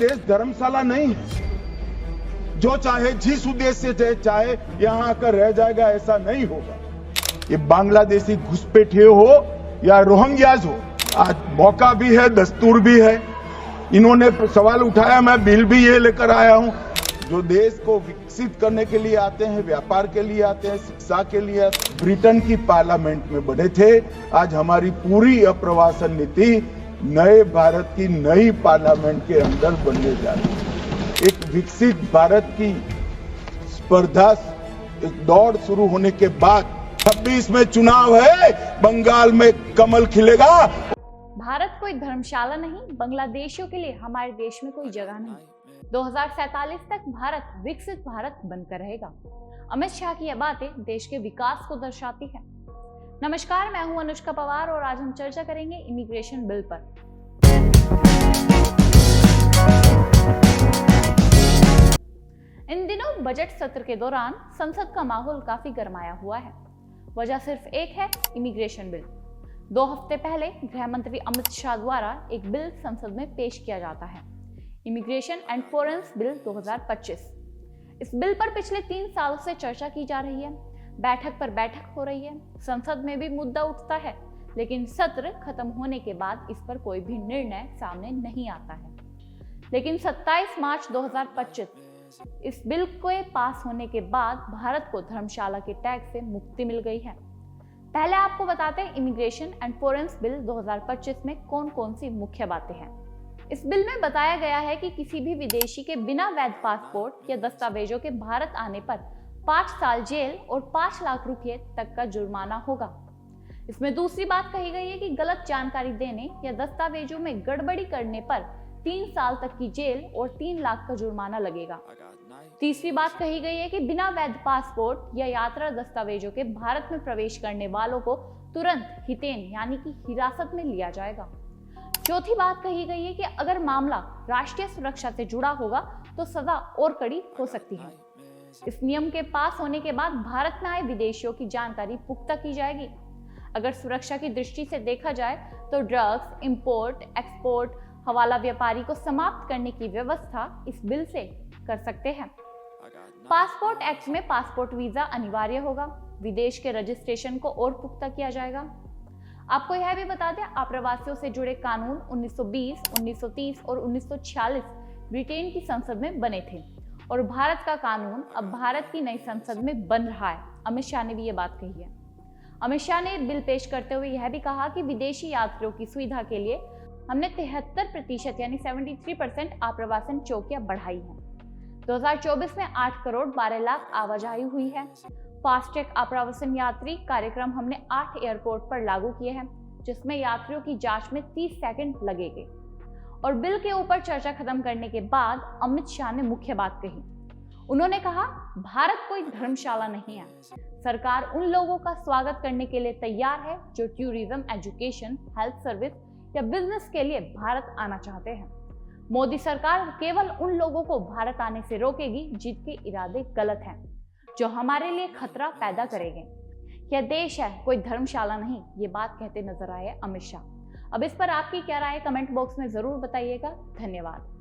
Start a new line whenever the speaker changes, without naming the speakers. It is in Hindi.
देश धर्मशाला नहीं है। जो चाहे जिस उद्देश्य से चाहे यहाँ आकर रह जाएगा, ऐसा नहीं होगा। ये बांग्लादेशी घुसपैठिए हो या रोहिंग्याज हो, आज मौका भी है, दस्तूर भी है। इन्होंने सवाल उठाया, मैं बिल भी ये लेकर आया हूं। जो देश को विकसित करने के लिए आते हैं, व्यापार के लिए आते हैं, शिक्षा के लिए, ब्रिटेन की पार्लियामेंट में बढ़े थे। आज हमारी पूरी अप्रवासन नीति नए भारत की नई पार्लियामेंट के अंदर बनने जा रही है। एक विकसित भारत की स्पर्धा, एक दौड़ शुरू होने के बाद 26 में चुनाव है, बंगाल में कमल खिलेगा।
भारत कोई धर्मशाला नहीं, बांग्लादेशियों के लिए हमारे देश में कोई जगह नहीं। 2047 तक भारत विकसित भारत बनकर रहेगा। अमित शाह की यह बातें देश के विकास को दर्शाती है। नमस्कार, मैं हूं अनुष्का पवार और आज हम चर्चा करेंगे इमिग्रेशन बिल पर। इन दिनों बजट सत्र के दौरान संसद का माहौल काफी गरमाया हुआ है। वजह सिर्फ एक है, इमिग्रेशन बिल। 2 हफ्ते पहले गृह मंत्री अमित शाह द्वारा एक बिल संसद में पेश किया जाता है, इमिग्रेशन एंड फॉरेन्स बिल 2025। इस बिल पर पिछले 3 सालों से चर्चा की जा रही है, बैठक पर बैठक हो रही है, संसद में भी मुद्दा उठता है, लेकिन सत्र खत्म होने के बाद इस पर कोई भी निर्णय सामने नहीं आता है। लेकिन 27 मार्च 2025 इस बिल के पास होने के बाद भारत को धर्मशाला के टैग से मुक्ति मिल गई है। पहले आपको बताते हैं इमिग्रेशन एंड फॉरेन्स बिल 2025 में कौन कौन सी मुख्य बातें हैं। इस बिल में बताया गया है कि किसी भी विदेशी के बिना वैध पासपोर्ट या दस्तावेजों के भारत आने पर 5 साल जेल और 5 लाख रुपए तक का जुर्माना होगा। इसमें दूसरी बात कही गई है कि गलत जानकारी देने या दस्तावेजों में गड़बड़ी करने पर 3 साल तक की जेल और 3 लाख का जुर्माना लगेगा। तीसरी बात कही गई है कि बिना वैध पासपोर्ट या यात्रा दस्तावेजों के भारत में प्रवेश करने वालों को तुरंत हितेन यानी कि हिरासत में लिया जाएगा। चौथी बात कही गई है कि अगर मामला राष्ट्रीय सुरक्षा से जुड़ा होगा तो सजा और कड़ी हो सकती है। इस नियम के पास होने के बाद भारत में आए विदेशियों की जानकारी पुख्ता की जाएगी। अगर सुरक्षा की दृष्टि से देखा जाए तो ड्रग्स इंपोर्ट एक्सपोर्ट हवाला व्यापारी को समाप्त करने की व्यवस्था इस बिल से कर सकते हैं। पासपोर्ट एक्ट में पासपोर्ट वीजा अनिवार्य होगा। विदेश के रजिस्ट्रेशन को और पुख्ता किया जाएगा। आपको यह भी बता दें, आप्रवासियों से जुड़े कानून 1920, 1930 और 1946 ब्रिटेन की संसद में बने थे और भारत का कानून अब भारत की नई संसद में बन रहा है। अमित शाह ने भी ये बात कही है। अमित शाह ने बिल पेश करते हुए यह भी कहा कि विदेशी यात्रियों की सुविधा के लिए हमने 73% यानी 73% आप्रवासन चौकियां बढ़ाई हैं। 2024 में 8 करोड़ 12 लाख आवाजाही हुई है। फास्टैग आप्रवासन यात्री कार्यक्रम हमने 8 एयरपोर्ट पर लागू किए हैं, जिसमें यात्रियों की जांच में 30 सेकंड लगेंगे। और बिल के ऊपर चर्चा खत्म करने के बाद अमित शाह ने मुख्य बात कही। उन्होंने कहा, भारत कोई धर्मशाला नहीं है। सरकार उन लोगों का स्वागत करने के लिए तैयार है जो टूरिज्म, एजुकेशन, हेल्थ सर्विस या बिजनेस के लिए भारत आना चाहते हैं। मोदी सरकार केवल उन लोगों को भारत आने से रोकेगी जिनके इरादे गलत हैं, जो हमारे लिए खतरा पैदा करेंगे। यह देश है, कोई धर्मशाला नहीं, ये बात कहते नजर आए अमित शाह। अब इस पर आपकी क्या राय है, कमेंट बॉक्स में जरूर बताइएगा। धन्यवाद।